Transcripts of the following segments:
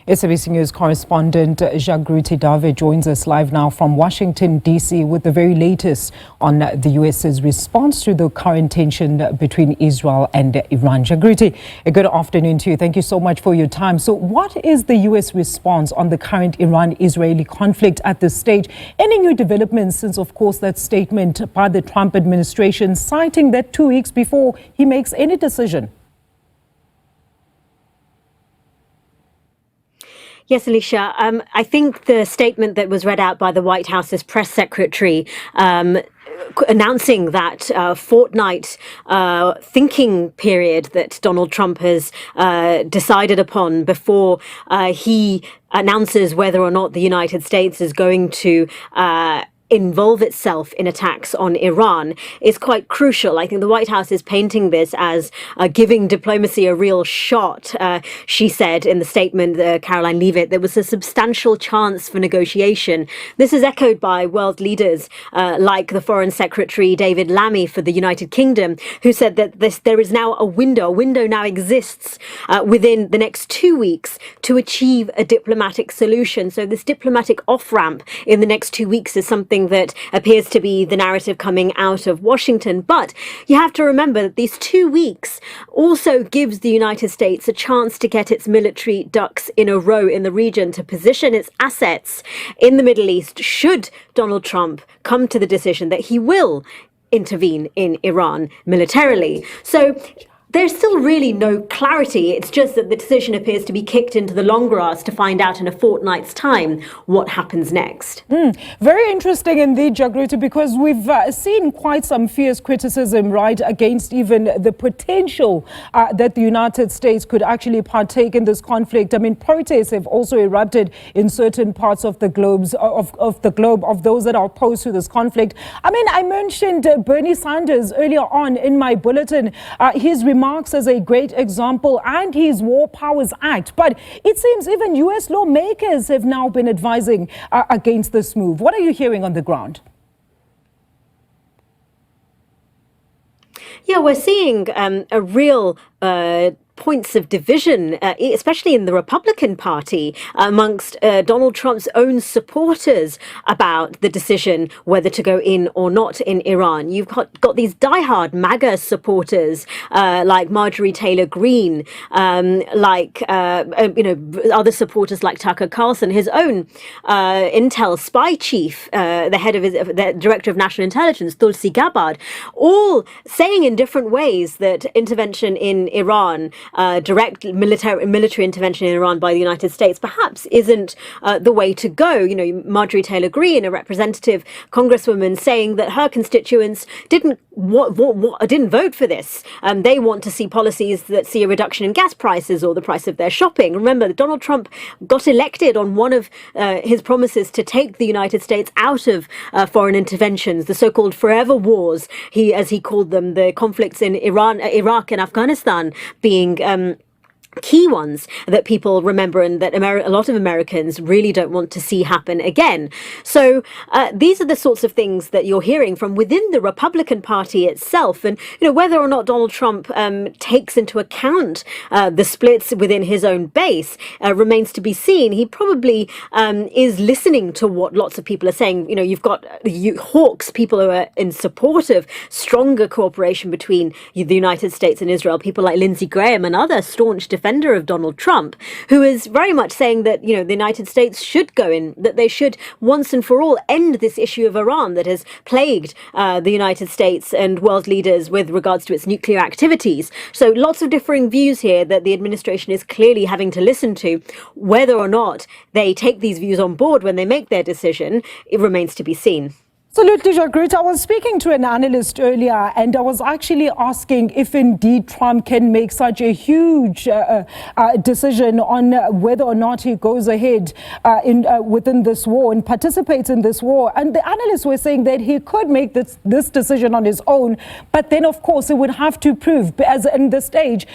SABC News correspondent Jagruti Dave joins us live now from Washington, D.C. with the very latest on the U.S.'s response to the current tension between Israel and Iran. Jagruti, a good afternoon to you. Thank you so much for your time. So what is the U.S. response on the current Iran-Israeli conflict at this stage? Any new developments since, of course, that statement by the Trump administration citing that 2 weeks before he makes any decision? Yes, Alicia. I think the statement that was read out by the White House's press secretary announcing that fortnight thinking period that Donald Trump has decided upon before he announces whether or not the United States is going to involve itself in attacks on Iran is quite crucial. I think the White House is painting this as giving diplomacy a real shot. She said in the statement, Caroline Leavitt, there was a substantial chance for negotiation. This is echoed by world leaders like the Foreign Secretary David Lammy for the United Kingdom, who said that there is now a window now exists within the next 2 weeks to achieve a diplomatic solution. So this diplomatic off-ramp in the next 2 weeks is something that appears to be the narrative coming out of Washington. But you have to remember that these 2 weeks also gives the United States a chance to get its military ducks in a row in the region, to position its assets in the Middle East should Donald Trump come to the decision that he will intervene in Iran militarily. So there's still really no clarity. It's just that the decision appears to be kicked into the long grass to find out in a fortnight's time what happens next. Very interesting indeed, Jagruti, because we've seen quite some fierce criticism, right, against even the potential that the United States could actually partake in this conflict. I mean, protests have also erupted in certain parts of the globe of those that are opposed to this conflict. I mean, I mentioned Bernie Sanders earlier on in my bulletin. His remarks as a great example, and his War Powers Act. But it seems even U.S. lawmakers have now been advising against this move. What are you hearing on the ground? Yeah, we're seeing a real points of division, especially in the Republican Party, amongst Donald Trump's own supporters about the decision whether to go in or not in Iran. You've got these diehard MAGA supporters like Marjorie Taylor Greene, other supporters like Tucker Carlson, his own intel spy chief, the director of national intelligence, Tulsi Gabbard, all saying in different ways that intervention in Iran, direct military intervention in Iran by the United States perhaps isn't the way to go. You know, Marjorie Taylor Greene, a representative congresswoman, saying that her constituents didn't vote for this. They want to see policies that see a reduction in gas prices or the price of their shopping. Remember that Donald Trump got elected on one of his promises to take the United States out of foreign interventions, the so-called forever wars, as he called them, the conflicts in Iran, Iraq and Afghanistan being key ones that people remember and that a lot of Americans really don't want to see happen again. So these are the sorts of things that you're hearing from within the Republican Party itself. And whether or not Donald Trump takes into account the splits within his own base remains to be seen. He probably is listening to what lots of people are saying. You've got hawks, people who are in support of stronger cooperation between the United States and Israel, people like Lindsey Graham and other staunch defender of Donald Trump, who is very much saying that, the United States should go in, that they should once and for all end this issue of Iran that has plagued the United States and world leaders with regards to its nuclear activities. So lots of differing views here that the administration is clearly having to listen to. Whether or not they take these views on board when they make their decision, it remains to be seen. Absolutely, Jagruti. I was speaking to an analyst earlier, and I was actually asking if indeed Trump can make such a huge decision on whether or not he goes ahead within this war and participates in this war. And the analysts were saying that he could make this decision on his own, but then, of course, he would have to prove, as in this stage,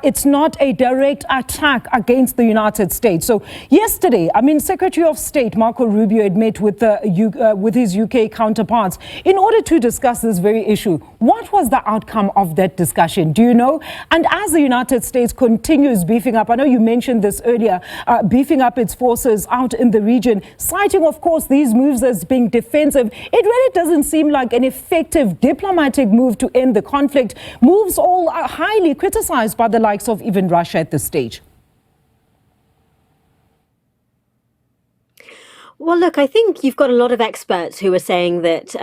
it's not a direct attack against the United States. So yesterday, Secretary of State Marco Rubio had met with his UK counterpart counterparts in order to discuss this very issue. What was the outcome of that discussion? Do you know? And as the United States continues beefing up, I know you mentioned this earlier, beefing up its forces out in the region, citing, of course, these moves as being defensive, it really doesn't seem like an effective diplomatic move to end the conflict. Moves all are highly criticized by the likes of even Russia at this stage. Well, look, I think you've got a lot of experts who are saying that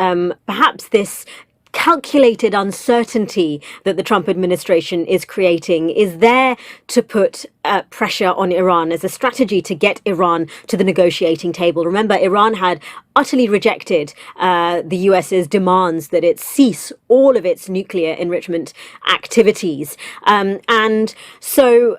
perhaps this calculated uncertainty that the Trump administration is creating is there to put pressure on Iran as a strategy to get Iran to the negotiating table. Remember, Iran had utterly rejected the US's demands that it cease all of its nuclear enrichment activities. And so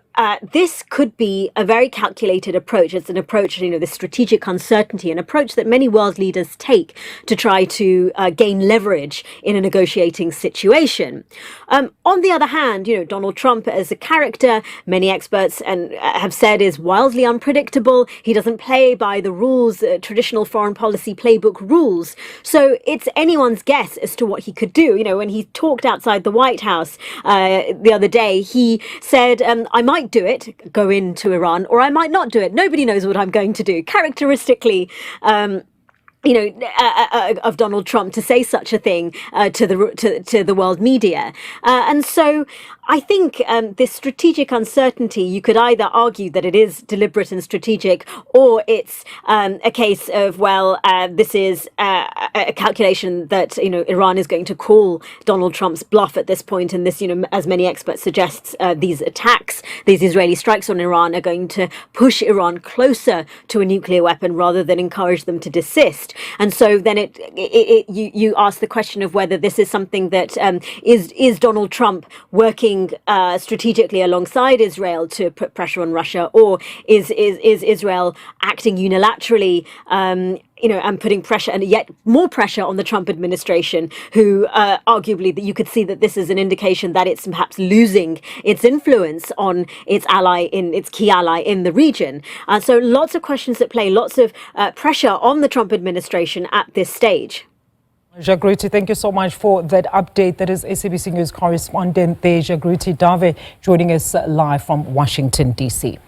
this could be a very calculated approach. It's an approach, the strategic uncertainty, an approach that many world leaders take to try to gain leverage in a negotiating situation. On the other hand, Donald Trump as a character, many experts have said is wildly unpredictable. He doesn't play by the rules, traditional foreign policy playbook rules. So it's anyone's guess as to what he could do. When he talked outside the White House the other day, he said, I might do it, go into Iran, or I might not do it. Nobody knows what I'm going to do. Characteristically, of Donald Trump to say such a thing to the world media. And so I think this strategic uncertainty, you could either argue that it is deliberate and strategic, or it's a case of, this is a calculation that, Iran is going to call Donald Trump's bluff at this point. And this, as many experts suggest, these attacks, these Israeli strikes on Iran are going to push Iran closer to a nuclear weapon rather than encourage them to desist. And so then you ask the question of whether this is something that is Donald Trump working strategically alongside Israel to put pressure on Russia, or is Israel acting unilaterally, and putting pressure, and yet more pressure on the Trump administration, who arguably that you could see that this is an indication that it's perhaps losing its influence on its key ally in the region. So lots of questions at play, lots of pressure on the Trump administration at this stage. Jagruti, thank you so much for that update. That is SABC News correspondent there, Jagruti Dave, joining us live from Washington, D.C.